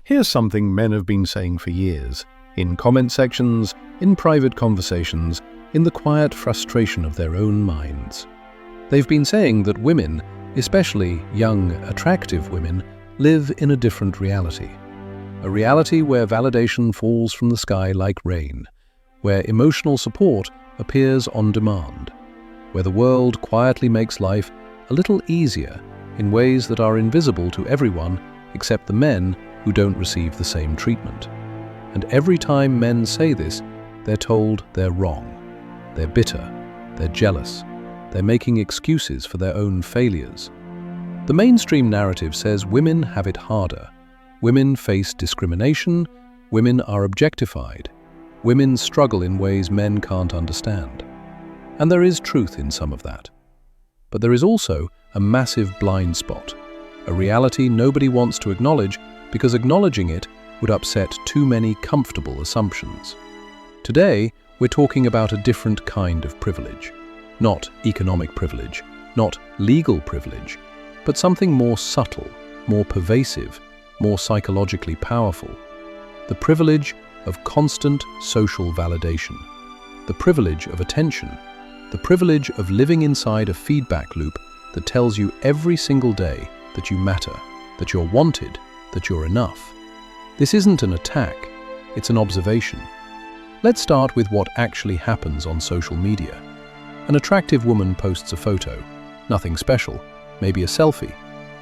Here's something men have been saying for years, in comment sections, in private conversations, in the quiet frustration of their own minds. They've been saying that women, especially young, attractive women, live in a different reality. A reality where validation falls from the sky like rain, where emotional support appears on demand, where the world quietly makes life a little easier in ways that are invisible to everyone except the men who don't receive the same treatment. And every time men say this, they're told they're wrong. They're bitter, they're jealous, they're making excuses for their own failures. The mainstream narrative says women have it harder. Women face discrimination, women are objectified, women struggle in ways men can't understand. And there is truth in some of that. But there is also a massive blind spot, a reality nobody wants to acknowledge because acknowledging it would upset too many comfortable assumptions. Today, we're talking about a different kind of privilege. Not economic privilege, not legal privilege, but something more subtle, more pervasive, more psychologically powerful. The privilege of constant social validation. The privilege of attention. The privilege of living inside a feedback loop that tells you every single day that you matter, that you're wanted, that you're enough. This isn't an attack, it's an observation. Let's start with what actually happens on social media. An attractive woman posts a photo, nothing special, maybe a selfie,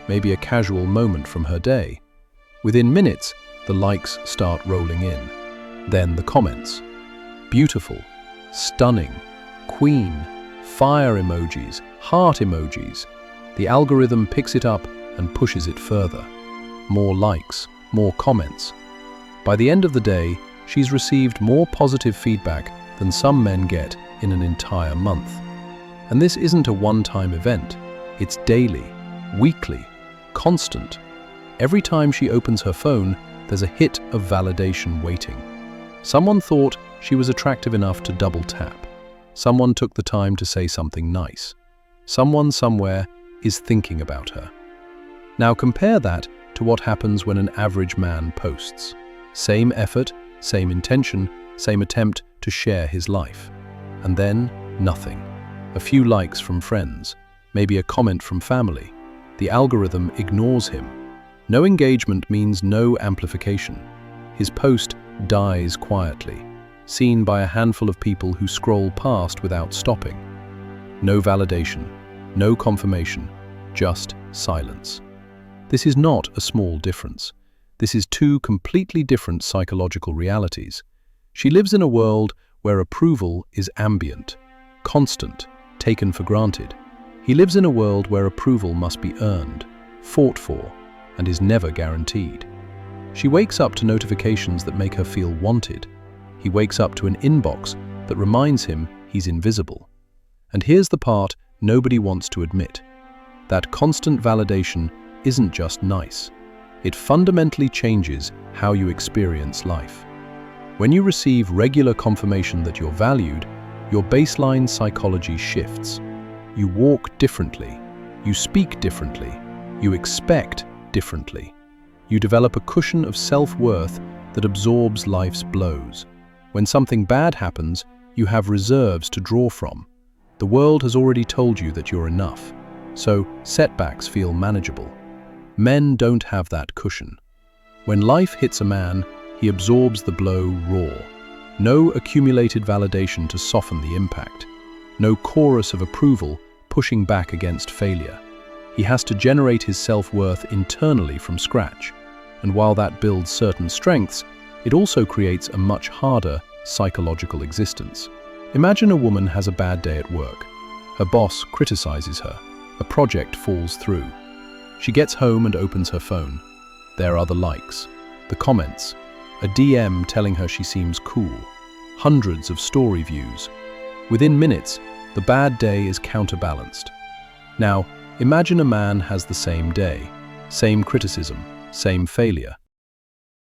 maybe a casual moment from her day. Within minutes, the likes start rolling in. Then the comments. Beautiful, stunning, queen, fire emojis, heart emojis. The algorithm picks it up and pushes it further. More likes, more comments. By the end of the day, she's received more positive feedback than some men get in an entire month. And this isn't a one-time event. It's daily, weekly, constant. Every time she opens her phone, there's a hit of validation waiting. Someone thought she was attractive enough to double tap. Someone took the time to say something nice. Someone somewhere is thinking about her. Now compare that to what happens when an average man posts. Same effort, same intention, same attempt to share his life. And then, nothing. A few likes from friends, maybe a comment from family. The algorithm ignores him. No engagement means no amplification. His post dies quietly, seen by a handful of people who scroll past without stopping. No validation, no confirmation, just silence. This is not a small difference. This is two completely different psychological realities. She lives in a world where approval is ambient, constant, taken for granted. He lives in a world where approval must be earned, fought for, and is never guaranteed. She wakes up to notifications that make her feel wanted. He wakes up to an inbox that reminds him he's invisible. And here's the part nobody wants to admit. That constant validation isn't just nice. It fundamentally changes how you experience life. When you receive regular confirmation that you're valued, your baseline psychology shifts. You walk differently. You speak differently. You expect differently. You develop a cushion of self-worth that absorbs life's blows. When something bad happens, you have reserves to draw from. The world has already told you that you're enough, so setbacks feel manageable. Men don't have that cushion. When life hits a man, he absorbs the blow raw. No accumulated validation to soften the impact. No chorus of approval pushing back against failure. He has to generate his self-worth internally from scratch. And while that builds certain strengths, it also creates a much harder psychological existence. Imagine a woman has a bad day at work. Her boss criticizes her. A project falls through. She gets home and opens her phone. There are the likes, the comments, a DM telling her she seems cool, hundreds of story views. Within minutes, the bad day is counterbalanced. Now, imagine a man has the same day, same criticism, same failure.